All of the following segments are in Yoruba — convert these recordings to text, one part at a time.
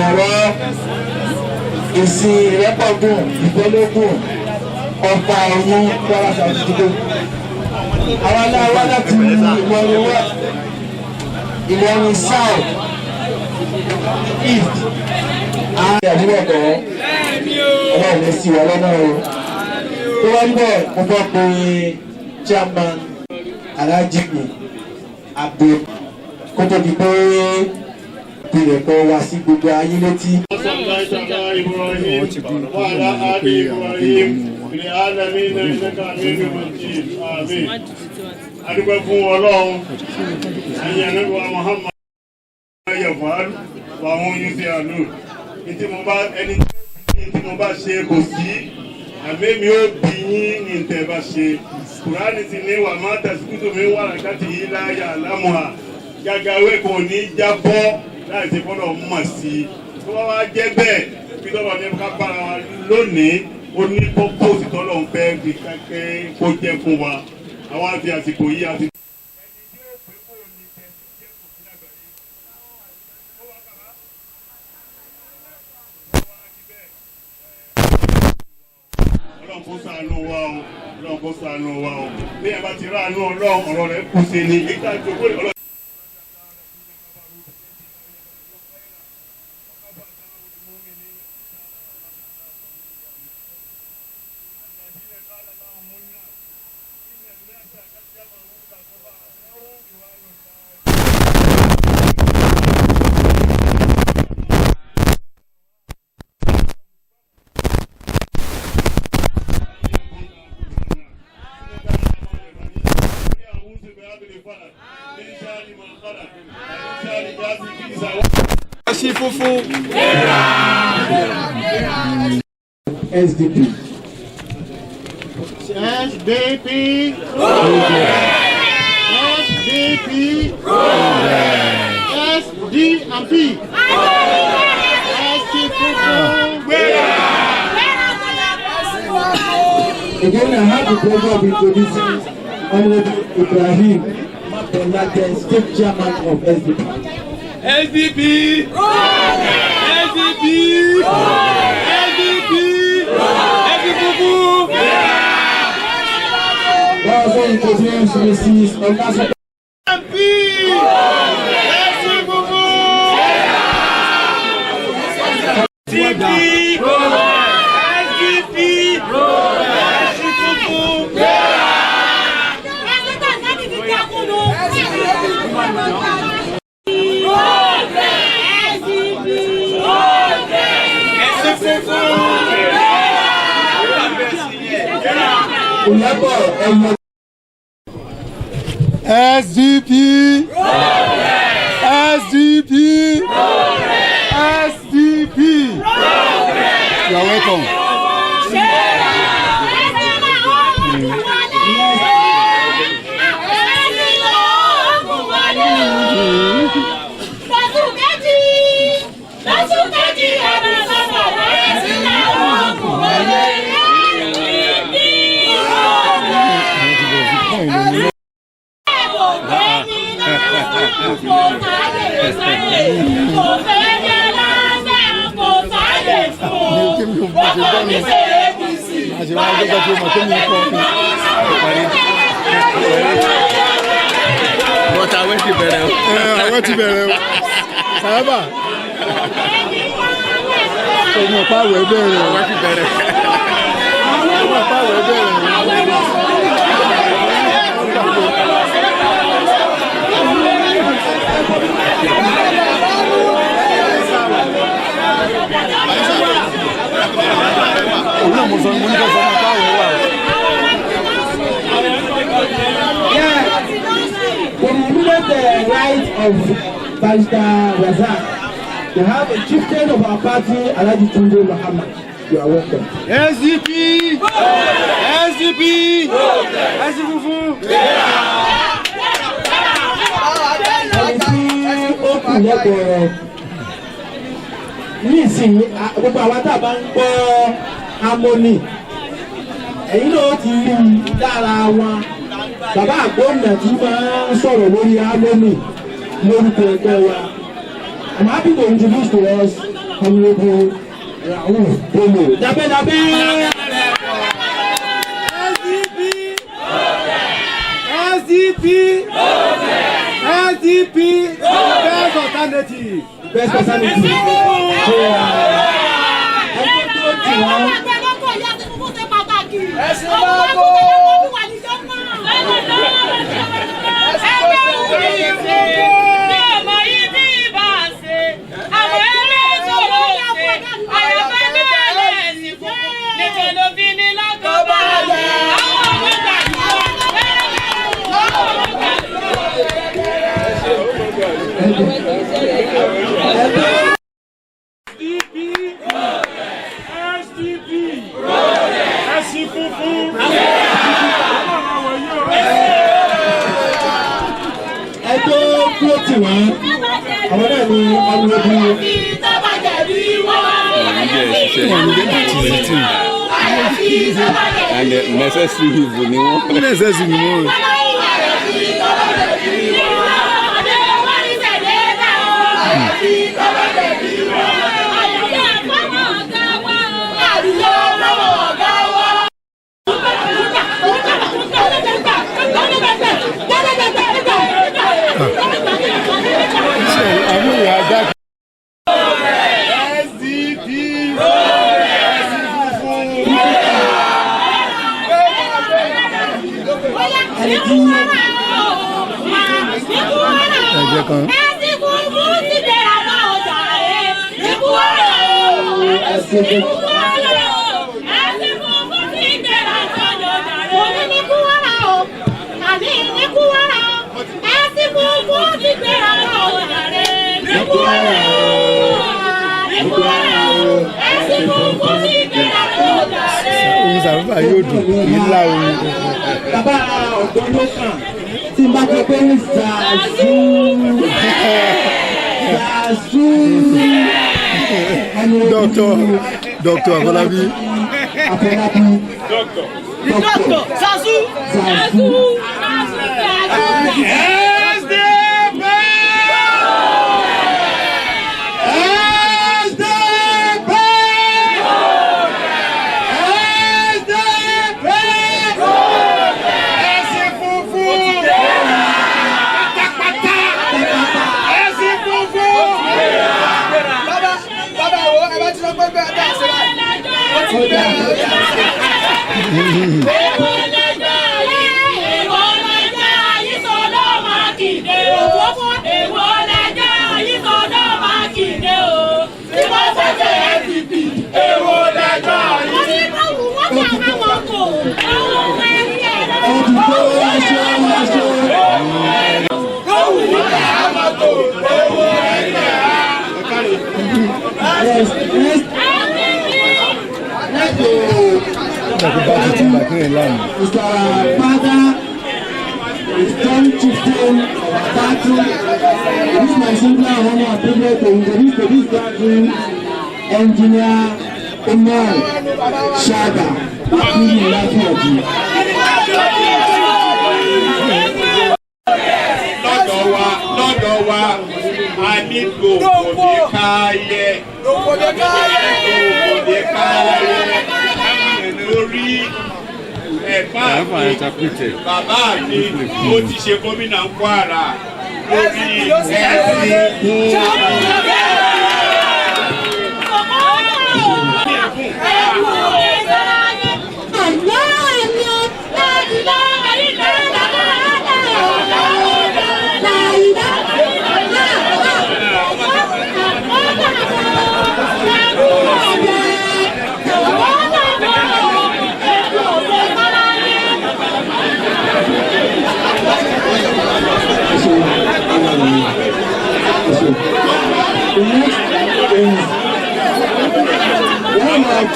Ọ̀rọ̀ ìsìn ìrẹ́pọ̀gùn ìfẹ́lógún ọ̀pá ọ̀hún Kwara South Studio. Àwọn aláwọ̀ láti Ìlọrin West, Ìlọrin South, East. Àwọn àdúgbò ọ̀dọ́ ọlọ́run lè sí wa lọ́nà o. Tó wá níbẹ̀ mo fẹ́ pe chairman Alájìgbò Àgbò kó tó di pé ìpìlẹ̀ kan wá sí gbogbo ayé létí. Adúgbò fún Ọlọ́run, ẹ̀yìn ẹ̀rẹ́gbọ́ Muhammad ayẹ̀fọ́ wà wọ́n yóò ṣe àlò. Ẹni tí mo bá ṣe kò sí, àmẹ́mi ó bí yín ní ìtẹ̀ bá ṣe. Kùránì ti ní wà máa tẹ̀síkútù mi wà láti yí láyà lámùhà. Gàgàwé kò ní jábọ́ láì ṣe fọ́nà mọ̀ sí i. Tó bá wá jẹ́ bẹ́ẹ̀, bí lọ́wọ́ ní ká bára wa lónìí, ó ní pọ́pọ́sì tọ́lọ̀ ń fẹ́ fi kẹ́kẹ́ kó jẹ́ fún wa. Àwọn àti àsìkò yìí àti. Ọlọ́run kó ṣàánú wa o, Ọlọ́run kó ṣàánú wa o. Bí ẹ bá ti ráàánú Ọlọ́run, ọ̀rọ̀ rẹ̀ kù sí ni. Ìgbà ìjọba Ọlọ́run. SDP. SDP. SDP. SD and P. Again, I have the pleasure of introducing Honorable Ibrahim, the State Chairman of SDP. SDP. SDP. Also introduce Mrs. Olgaso. Ìyábọ̀ ẹ̀yọ. SDP. SDP. SDP. You are welcome. Sábà ọmọ pàwọ̀ ẹgbẹ́ rẹ̀ ọmọ pàwọ̀ ẹgbẹ́ rẹ̀. The right of Pastor Razak. We have a chieftain of our party, Alhaji Tunde Muhammad. You are welcome. SDP! SDP! SDP! Ní ìsìn gbogbo àwọn tá a bá ń gbọ́ harmony ẹ̀yin náà ti rí dára wọn bàbá àgbọ̀nà tí máa ń sọ̀rọ̀ lórí harmony lórúkọ ẹgbẹ́ wa. I'm happy to introduce to us Honorable Rahul Bomo. Dabẹ́dabẹ́. SDP! SDP! Best alternative! Best alternative. Àwọn náà ni ọlọ́dún and necessary evil ni wọ́n. Necessary ni wọ́n. Bàbá yóò dùn nílá orin. Bàbá ọ̀dọ́ ló kàn tí n bá jẹ pé ní Zazu. Dr. Afolabi. Dr. Zazu. Yes, let's go. Mr. Father is done chieftain of battle. This is my singular honor and privilege to introduce to this gathering engineer Umar Shaga. Lọ́dọ̀ wa a ní gbòòdè káyẹ lórí ẹ̀fà mi bàbá mi ó ti ṣe gómìnà Kwara lórí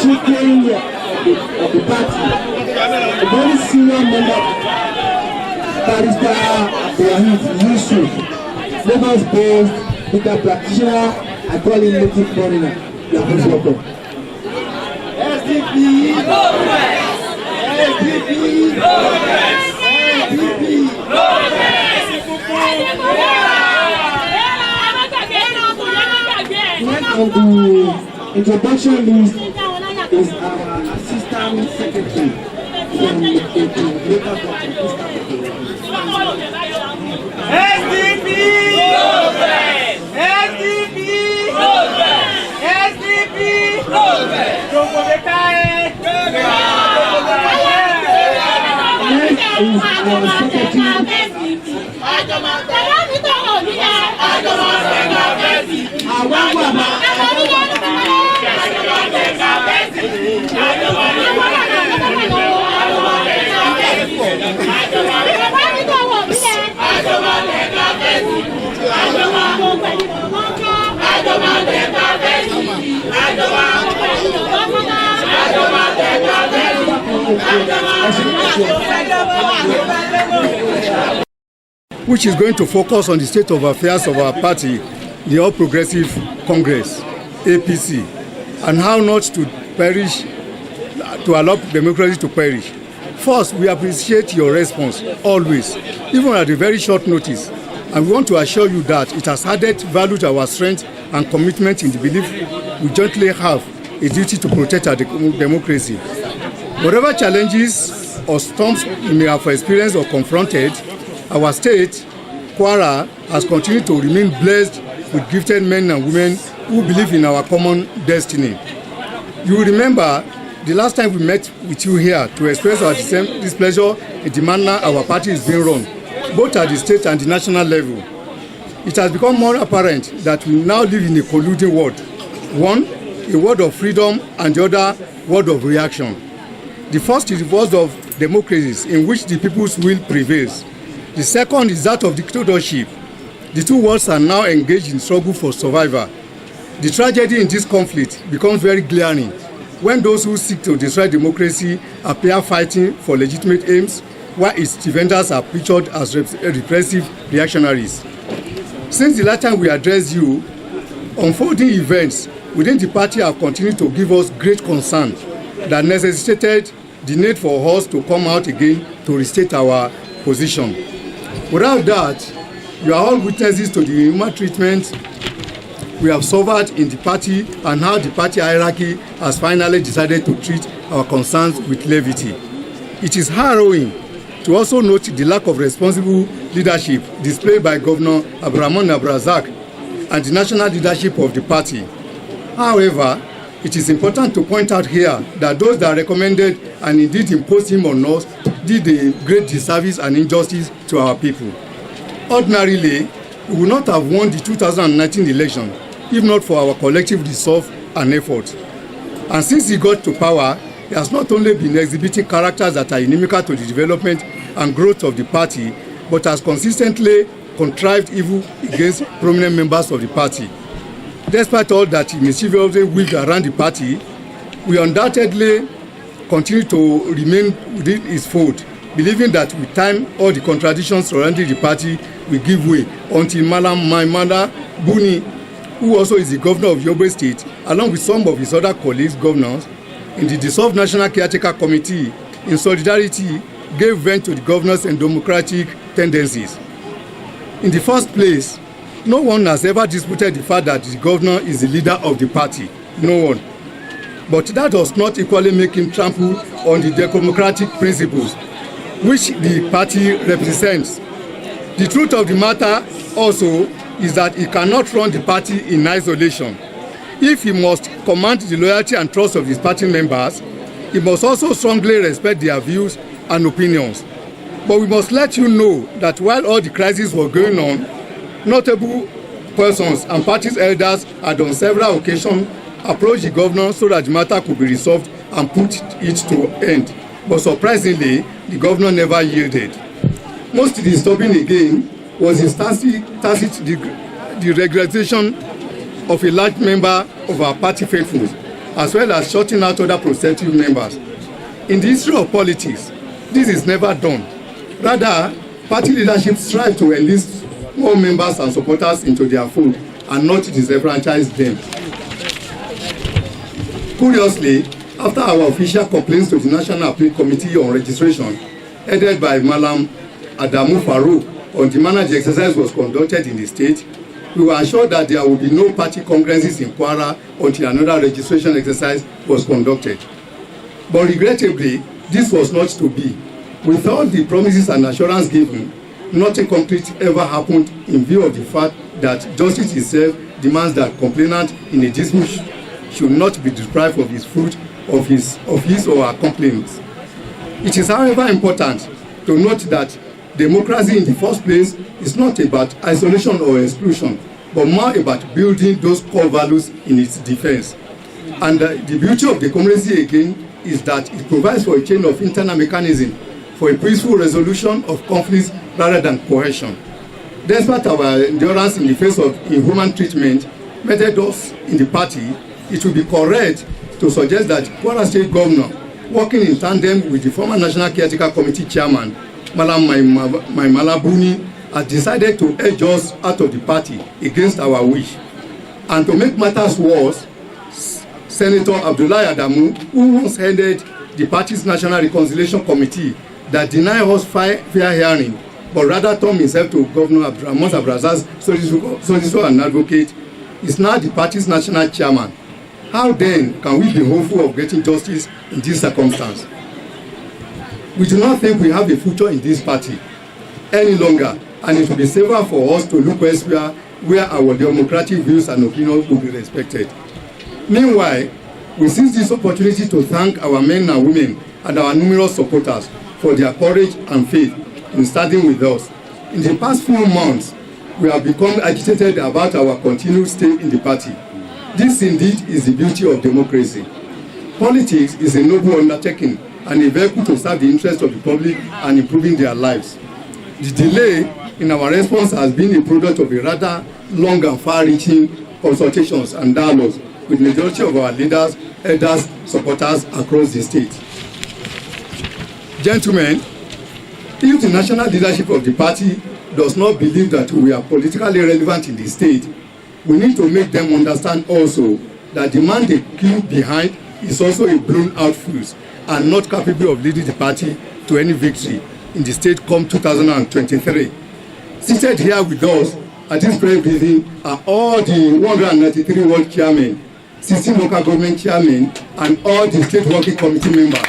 Chieftain of the party, a very senior member, Barrister Abdulrahim Yusuf, Lagos-based legal practitioner, I call him native foreigner. You are most welcome. SDP, SDP, SDP, Next on the introduction list is our assistant secretary from the local government. SDP! SDP! SDP! Next is our secretary. Which is going to focus on the state of affairs of our party, the All Progressive Congress, APC, and how not to perish, to allow democracy to perish. First, we appreciate your response, always, even at a very short notice, and we want to assure you that it has added value to our strength and commitment in the belief we jointly have a duty to protect our democracy. Whatever challenges or storms we may have experienced or confronted, our state, Kwara, has continued to remain blessed with gifted men and women who believe in our common destiny. You will remember the last time we met with you here to express our displeasure in the manner our party is being run, both at the state and the national level. It has become more apparent that we now live in a colluding world. One, a world of freedom, and the other, world of reaction. The first is the world of democracies in which the people's will prevails. The second is that of dictatorship. The two worlds are now engaged in struggle for survival. The tragedy in this conflict becomes very glaring when those who seek to destroy democracy appear fighting for legitimate aims, while its defenders are pictured as repressive reactionaries. Since the last time we addressed you, unfolding events within the party have continued to give us great concern that necessitated the need for us to come out again to restate our position. Without that, you are all witnesses to the human treatment we have suffered in the party and how the party hierarchy has finally decided to treat our concerns with levity. It is harrowing to also note the lack of responsible leadership displayed by Governor Abdurrahman Abrazak and the national leadership of the party. However, it is important to point out here that those that recommended and indeed imposed him on us did a great disservice and injustice to our people. Ordinarily, we would not have won the 2019 election if not for our collective resolve and effort. And since he got to power, he has not only been exhibiting characters that are inimical to the development and growth of the party, but has consistently contrived evil against prominent members of the party. Despite all that mischievously weaved around the party, we undoubtedly continue to remain within its fold, believing that with time all the contradictions surrounding the party will give way until Malam Maimana Buni, who also is the governor of Yobe State, along with some of his other colleagues, governors, in the dissolved National Caretaker Committee, in solidarity, gave vent to the governor's and democratic tendencies. In the first place, no one has ever disputed the fact that the governor is the leader of the party. No one. But that does not equally make him trample on the democratic principles which the party represents. The truth of the matter also is that he cannot run the party in isolation. If he must command the loyalty and trust of his party members, he must also strongly respect their views and opinions. But we must let you know that while all the crises were going on, notable persons and party elders had on several occasions approached the governor so that the matter could be resolved and put it to end. But surprisingly, the governor never yielded. Most disturbing again was his tacit deregulation of a large member of our party faithfuls, as well as shutting out other prospective members. In the history of politics, this is never done. Rather, party leadership strives to enlist more members and supporters into their fold and not disenfranchise them. Curiously, after our official complaints to the National Appeal Committee on Registration, headed by Malam Adamu Farouk, on the manner the exercise was conducted in the state, we were assured that there would be no party congresses in Kwara until another registration exercise was conducted. But regrettably, this was not to be. With all the promises and assurance given, nothing concrete ever happened in view of the fact that justice itself demands that complainant in a dispute should not be deprived of his fruit of his or her complaints. It is, however, important to note that democracy in the first place is not about isolation or exclusion, but more about building those core values in its defense. And the beauty of democracy again is that it provides for a chain of internal mechanism for a peaceful resolution of conflicts rather than coercion. Despite our endurance in the face of inhuman treatment meted us in the party, it would be correct to suggest that Kwara State Governor, working in tandem with the former National Caretaker Committee Chairman, Malam Maimana Buni, has decided to edge us out of the party against our wish. And to make matters worse, Senator Abdullahi Adamu, who once headed the party's National Reconciliation Committee that denied us fair hearing, but rather turned himself to Governor Abdurrahman Abrazaz's solicitor and advocate, is now the party's national chairman. How then can we be hopeful of getting justice in this circumstance? We do not think we have a future in this party any longer, and it will be safer for us to look elsewhere where our democratic views and opinions will be respected. Meanwhile, we seize this opportunity to thank our men and women and our numerous supporters for their courage and faith in standing with us. In the past few months, we have become agitated about our continued stay in the party. This indeed is the beauty of democracy. Politics is a noble undertaking and a vehicle to serve the interests of the public and improving their lives. The delay in our response has been a product of a rather long and far-reaching consultations and dialogues with the majority of our leaders, elders, supporters across the state. Gentlemen, if the national leadership of the party does not believe that we are politically relevant in the state, we need to make them understand also that the man they queue behind is also a blown-out fuse and not capable of leading the party to any victory in the state come 2023. Seated here with us at this press briefing are all the 193 world chairmen, 16 local government chairmen, and all the state working committee members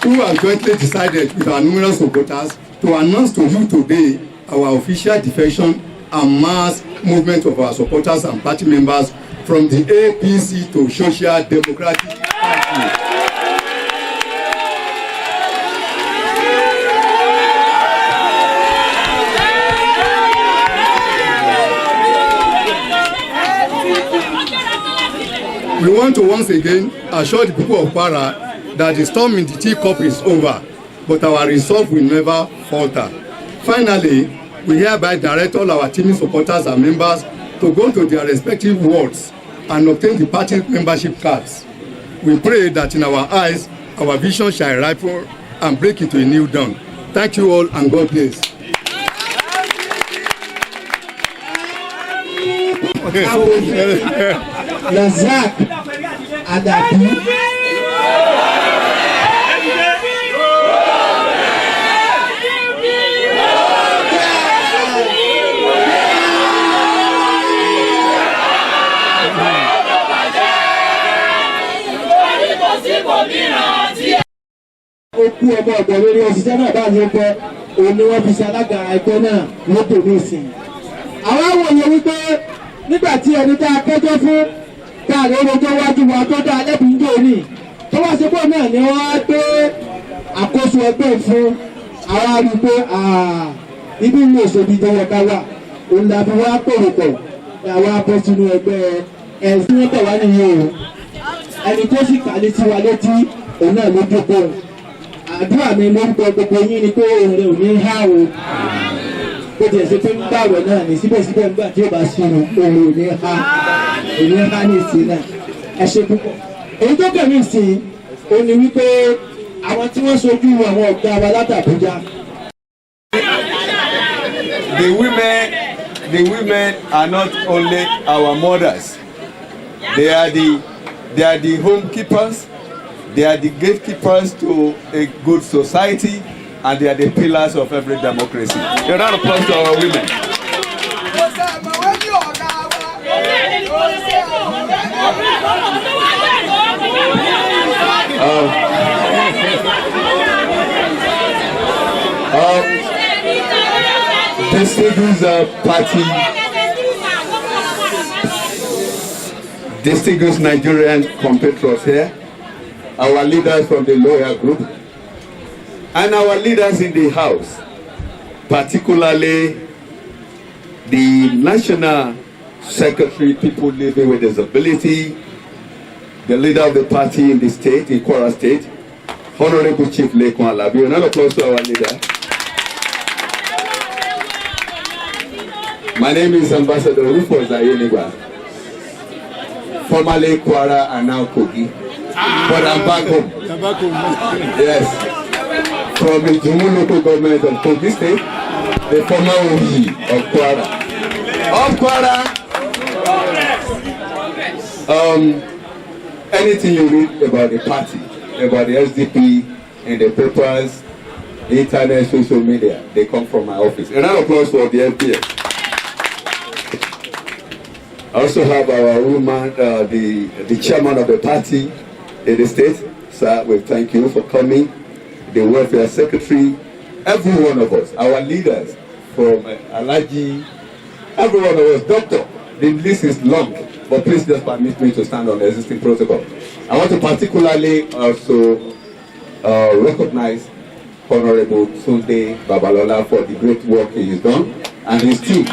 who have jointly decided with our numerous supporters to announce to you today our official defection and mass movement of our supporters and party members from the APC to Social Democratic Party. We want to once again assure the people of Kwara that the storm in the teacup is over, but our resolve will never falter. Finally, we hereby direct all our teaming supporters and members to go to their respective wards and obtain the party membership cards. We pray that in our eyes, our vision shall ripen and break into a new dawn. Thank you all and God bless. Lazak Adabi. Okú ọmọ ọ̀gbọ̀n lórí òṣìṣẹ́ náà bá yẹ pé òun ni wọ́n fi ṣe alága ẹgbẹ́ náà lótò ní ìsìn. Àwọn àwòye wípé nígbà tí ẹni tá a kẹ́jọ́ fún káàrí orogún wájú wa tó dá alẹ́bí ń dò ní tó wá sí pọ̀ náà ni wọ́n á gbé àkóso ẹgbẹ́ fún àwọn arúgbó ibi ìlú òṣèlú ìjọba ká wà òun làbí wá pòròpọ̀ àwọn abọ́ sínú ẹgbẹ́ ẹ̀sìn wọn tẹ̀ wá nìyẹn o ẹni tó sì kà létí wa létí òun náà ló dúpọ̀ àdúrà mi ló ń gbọ́ gbogbo yín ni pé òun rẹ̀ ò ní há o bó tiẹ̀ ṣe pé ń gbàwẹ̀ náà ní síbẹ̀síbẹ̀ nígbà tí ó bá sínú òun ò ní há ní ìsìn náà ẹ ṣe púpọ̀. èyí tó kẹ̀ ní ìsìn ó ní wípé àwọn tí wọ́n ṣojú àwọn ọ̀gá wa látàbújá. The women are not only our mothers. They are the homekeepers. They are the gatekeepers to a good society, and they are the pillars of every democracy. A round of applause to our women. Distinguished Nigerian compatriots here, our leaders from the lower group, and our leaders in the House, particularly the National Secretary, People Living with Disability, the leader of the party in the state, in Kwara State, Honorable Chief Lekwan Alabi. Another applause to our leader. My name is Ambassador Rufus Ayeniwa, formerly Kwara and now Kogi, but I'm back home. Yes, from the Jumu local government of Kogi State, the former OE of Kwara. Of Kwara, anything you read about the party, about the SDP in the papers, internet, social media, they come from my office. A round of applause for the MPS. I also have our woman, the chairman of the party in the state. Sir, we thank you for coming. The welfare secretary, every one of us, our leaders from Alaji, every one of us, doctor. The list is long, but please just permit me to stand on the existing protocol. I want to particularly also recognize Honorable Sunday Babalola for the great work he has done and his team.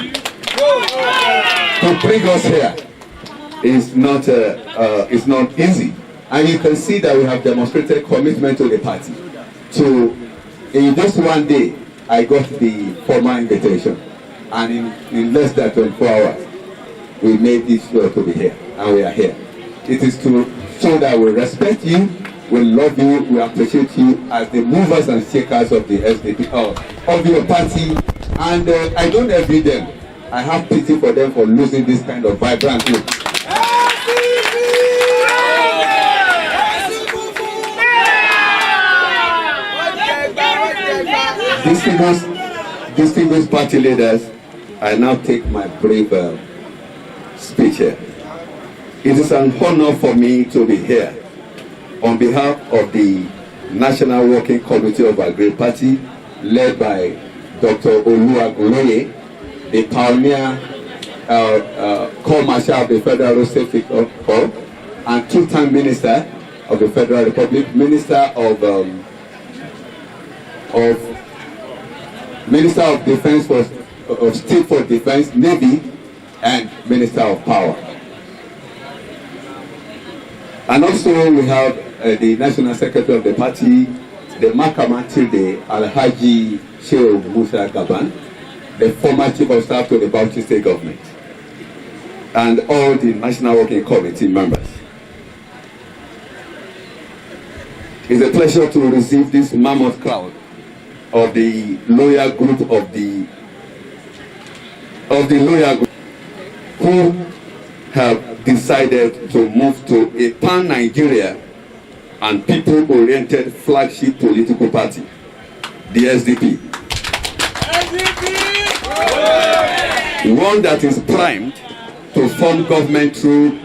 To bring us here is not easy, and you can see that we have demonstrated commitment to the party. In just one day, I got the formal invitation, and in less than 24 hours, we made this sure to be here, and we are here. It is to show that we respect you, we love you, we appreciate you as the movers and shakers of the SDP, of your party, and I don't envy them. I have pity for them for losing this kind of vibrant group. Distinguished party leaders, I now take my brief speech here. It is an honor for me to be here on behalf of the National Working Committee of our great party, led by Dr. Oluwagunloye, the pioneer Corps Marshal of the Federal Safety Corps, and two-time Minister of the Federal Republic, Minister of Defense of State for Defense, Navy, and Minister of Power. And also we have the National Secretary of the party, the Makamantilde Alhaji Shehu Musa Gaban, the former Chief of Staff to the Bauchi State Government. and all the National Working Committee members. It's a pleasure to receive this mammoth crowd of the loyal group who have decided to move to a pan-Nigeria and people-oriented flagship political party, the SDP. One that is primed to form government through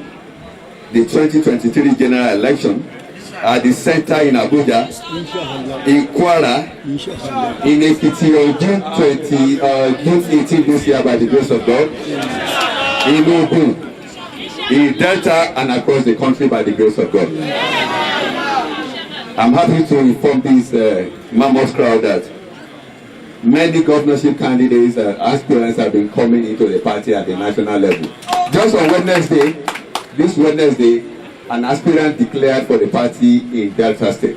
the 2023 general election at the center in Abuja, in Kwara, in APC on June 18 this year by the grace of God, in Ogun, in Delta and across the country by the grace of God. I'm happy to inform this mammoth crowd that many governorship candidates and aspirants have been coming into the party at the national level. Just on this Wednesday, an aspirant declared for the party in Delta State.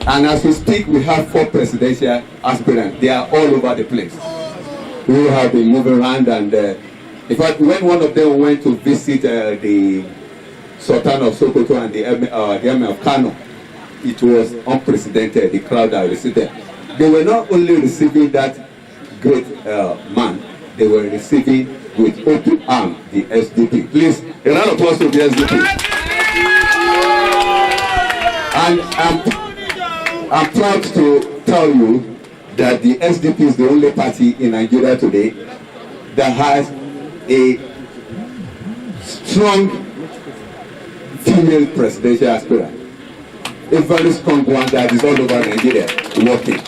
And as we speak, we have 4 presidential aspirants. They are all over the place. We have been moving around, and in fact, when one of them went to visit the Sultan of Sokoto and the Emir of Kano, it was unprecedented, the crowd that received them. They were not only receiving that great man, they were receiving with open arms the SDP. Please, a round of applause to the SDP. And I'm proud to tell you that the SDP is the only party in Nigeria today that has a strong female presidential aspirant. A very strong one that is all over Nigeria working.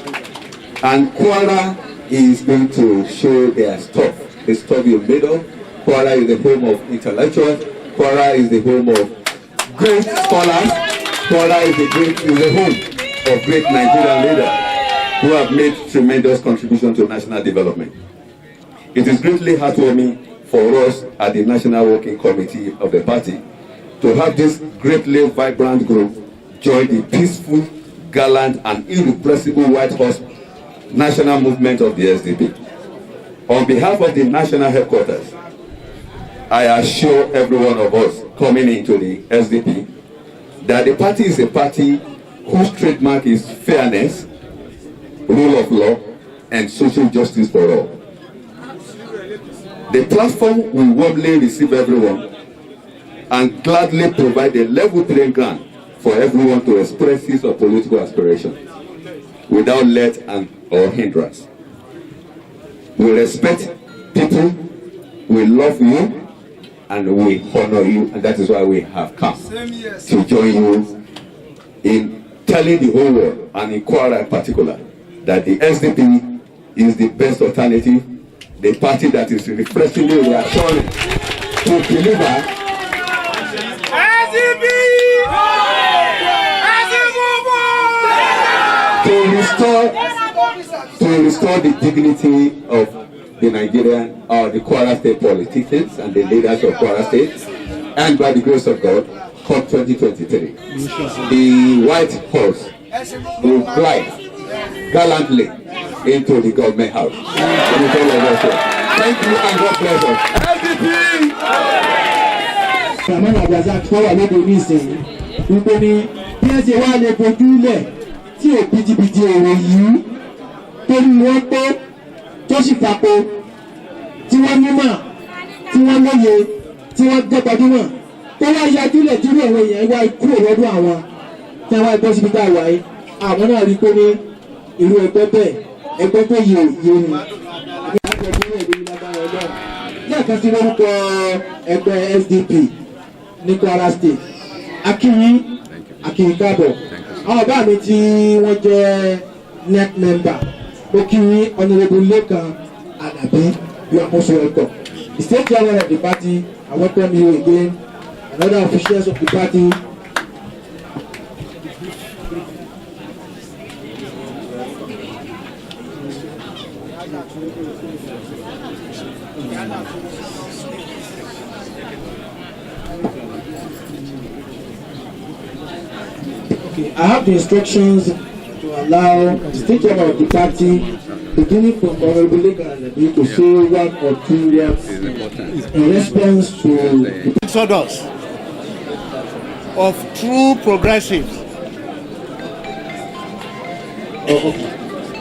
And Kwara is going to show their stuff. The stuff you made of. Kwara is the home of intellectuals. Kwara is the home of great scholars. Kwara is the home of great Nigerian leaders who have made tremendous contribution to national development. It is greatly heartwarming for us at the National Working Committee of the party to have this greatly vibrant group join the peaceful, gallant, and irrepressible White Horse national movement of the SDP. On behalf of the national headquarters, I assure every one of us coming into the SDP that the party is a party whose trademark is fairness, rule of law, and social justice for all. The platform will warmly receive everyone and gladly provide a level playing ground for everyone to express his or political aspiration without let or hindrance. We respect people, we love you, and we honor you, and that is why we have come to join you in telling the whole world, and in Kwara in particular, that the SDP is the best alternative, the party that is refreshingly reassuring to deliver to restore the dignity of the Nigerian or the Kwara State politicians and the leaders of Kwara State, and by the grace of God, come 2023, the White Horse will glide gallantly into the government house. Thank you and God bless us. Ramana Abdulrazak tó wà lóde oníṣẹ́yìn wípé ní bí ẹ ṣe wá lè bojú lẹ̀ tí ò bìtìbìtì èrò yìí tó ní wọ́n pé tó sì fapò tí wọ́n nímọ̀ tí wọ́n lóye tí wọ́n jẹ́ gbajúmọ̀ tó wá yajúlẹ̀ tí àwọn èèyàn wá kú lọ́dún àwọn tí wọ́n wá gbọ́ síbi tá a wà yìí àwọn náà rí pé ní irú ẹgbẹ́ bẹ́ẹ̀ ẹgbẹ́ tó yẹ òye ni lẹ́ẹ̀kan sí lórúkọ ẹgbẹ́ SDP ní Kwara State akínyìn káàbọ̀ àwọn ọba mi tí wọ́n jẹ́ NEC member ó kínyìn Honourable Lekan Adabi you are most welcome. The state chairman of the party, I welcome you again, and other officials of the party. Okay, I have the instructions to allow the state chairman of the party beginning from Honorable Legal to say 1 or 2 words in response to exodus of true progressives.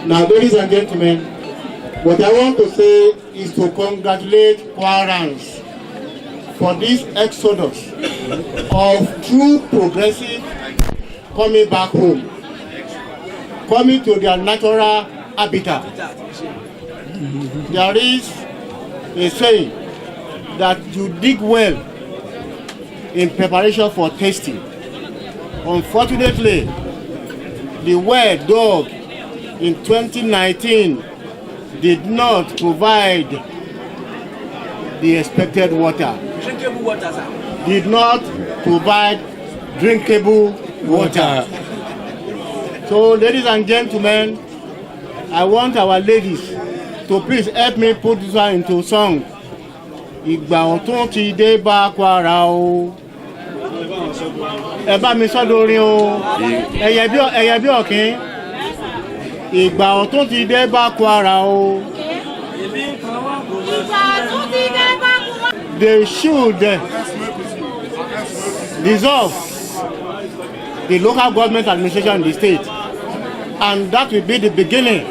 Now, ladies and gentlemen, what I want to say is to congratulate Kwarans for this exodus of true progressives coming back home, coming to their natural habitat. There is a saying that you dig well in preparation for tasting. Unfortunately, the well dug in 2019 did not provide the expected water. Drinkable water, sir. Did not provide drinkable water. So, ladies and gentlemen, I want our ladies to please help me put this one into song. Ìgbà ọ̀tún ti dé bá Kwara o. Ẹ bá mi sọ lórí o. Ẹyẹ bí ọ̀kín. Ìgbà ọ̀tún ti dé bá Kwara o. They should dissolve the local government administration in the state, and that will be the beginning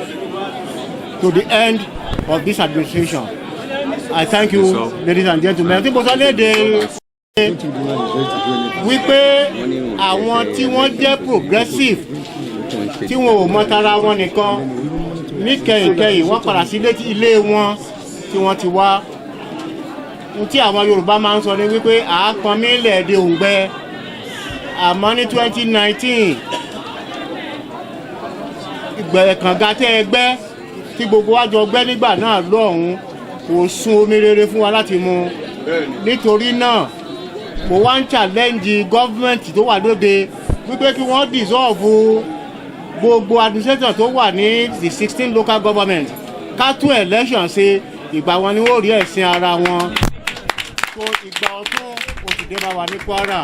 to the end of this administration. I thank you, ladies and gentlemen. Tí mo sọ léde wípé àwọn tí wọ́n jẹ́ progressive tí wọn ò mọ tara wọn nìkan ní kẹ̀yìnkẹ̀yìn wọ́n padà sí ilé wọn tí wọ́n ti wá. Tí àwọn Yorùbá máa ń sọ ní wípé àápọn mílẹ̀ èdè òǹgbẹ, àmọ́ ní 2019 ìgbẹ̀kànga tẹ́ ẹgbẹ́ tí gbogbo wa jọ gbẹ́ nígbà náà lọ́hùn kò sun omi rere fún wa láti mu. Nítorí náà mo wá ń challenge gọ́ọ̀mẹ̀ntì tó wà lóde wípé kí wọ́n dissolve gbogbo administration tó wà ní the 16 local government ká tún election ṣe. Ìgbà wọn ni wọ́n rí ẹ̀sìn ara wọn. So ìgbà ọ̀tún oṣù dé bá wà ní Kwara.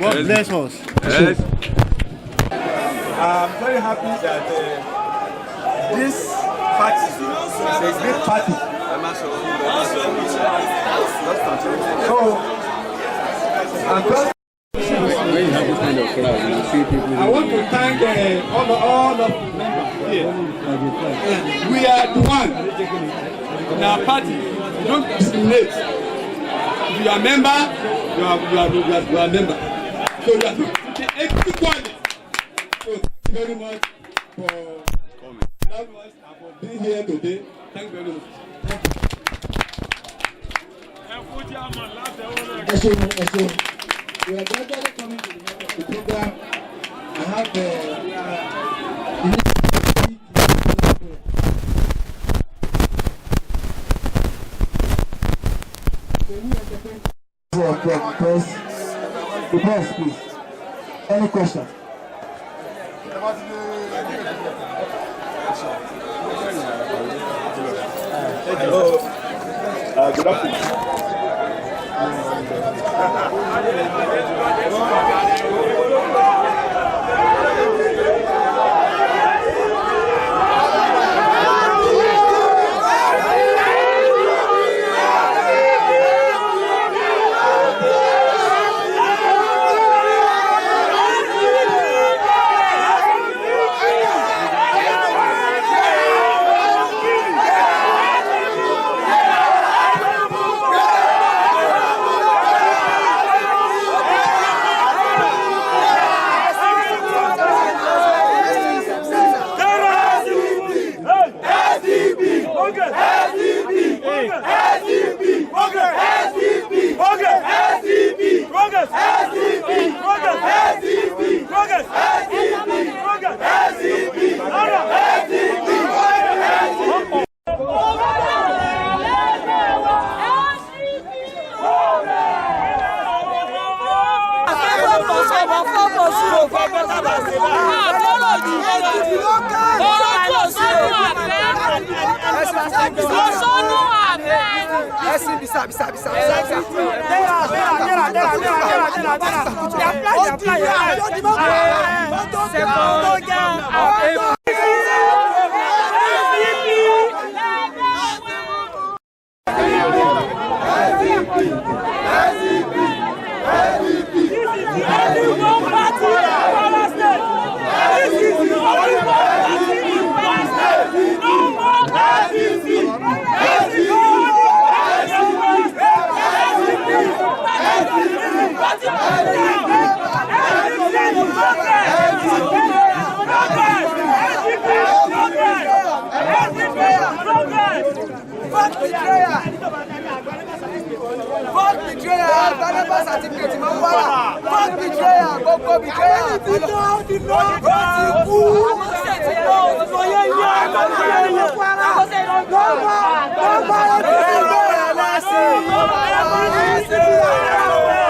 God bless us. Yes. I'm very happy that this party is a great party. So, When you have this kind of crowd, you see people. I want to thank all of the members here. We are the one in our party. We don't discriminate. If you are a member, you are a member. So you are equally. So thank you very much for coming. And for being here today. Thank you very much. We are gradually coming to the end of the program. I have the press, please. Any questions? Good afternoon. Fuck betrayal, Carnival certificate máa ń wá. Fuck betrayal, gbogbo betrayal. Ẹni tí lọ ti lọ. Ó ti kú. Àwọn ṣe ti lọ. Òṣìṣẹ́ yẹn yẹ. Àwọn ṣe ti lọ. Àwọn ṣe ti lọ. Lọ́gbà ọdún tí lọ rẹ̀ lásì. Lọ́gbà ọdún tí lọ rẹ̀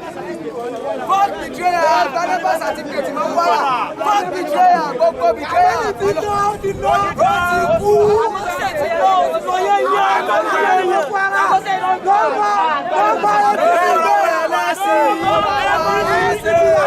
Fuck betrayal, Carnival certificate máa ń wá. Fuck betrayal, gbogbo betrayal. Ẹni tí lọ ti lọ. Ó ti kú. Àwọn ṣe ti lọ. Òṣìṣẹ́ yẹn yẹ. Àwọn ṣe ti lọ. Lọ́gbà ọdún tí lọ rẹ̀ lásì. Lọ́gbà ọdún tí lọ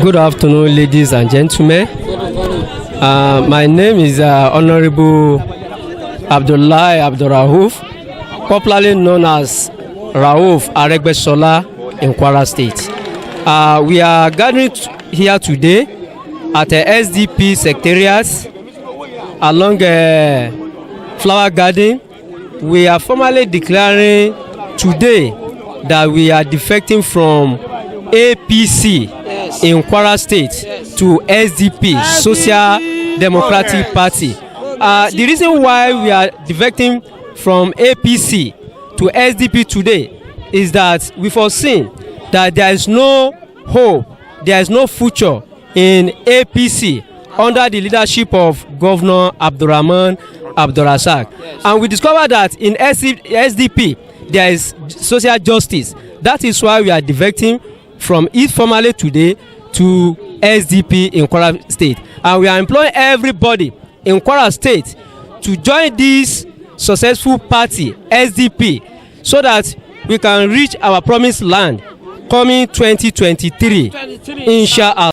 Good afternoon, ladies and gentlemen. My name is Honorable Abdullahi Abdurrauf, popularly known as Rauf Aregbesola in Kwara State. We are gathering here today at the SDP Secretariat along Flower Garden. We are formally declaring today that we are defecting from APC in Kwara State to SDP, Social Democratic Party. The reason why we are defecting from APC to SDP today is that we foreseen that there is no hope, there is no future in APC under the leadership of Governor Abdurrahman Abdurrazak. And we discovered that in SDP there is social justice. That is why we are defecting from it formally today to SDP in Kwara State. And we are employing everybody in Kwara State to join this successful party, SDP, so that we can reach our promised land coming 2023, inshallah.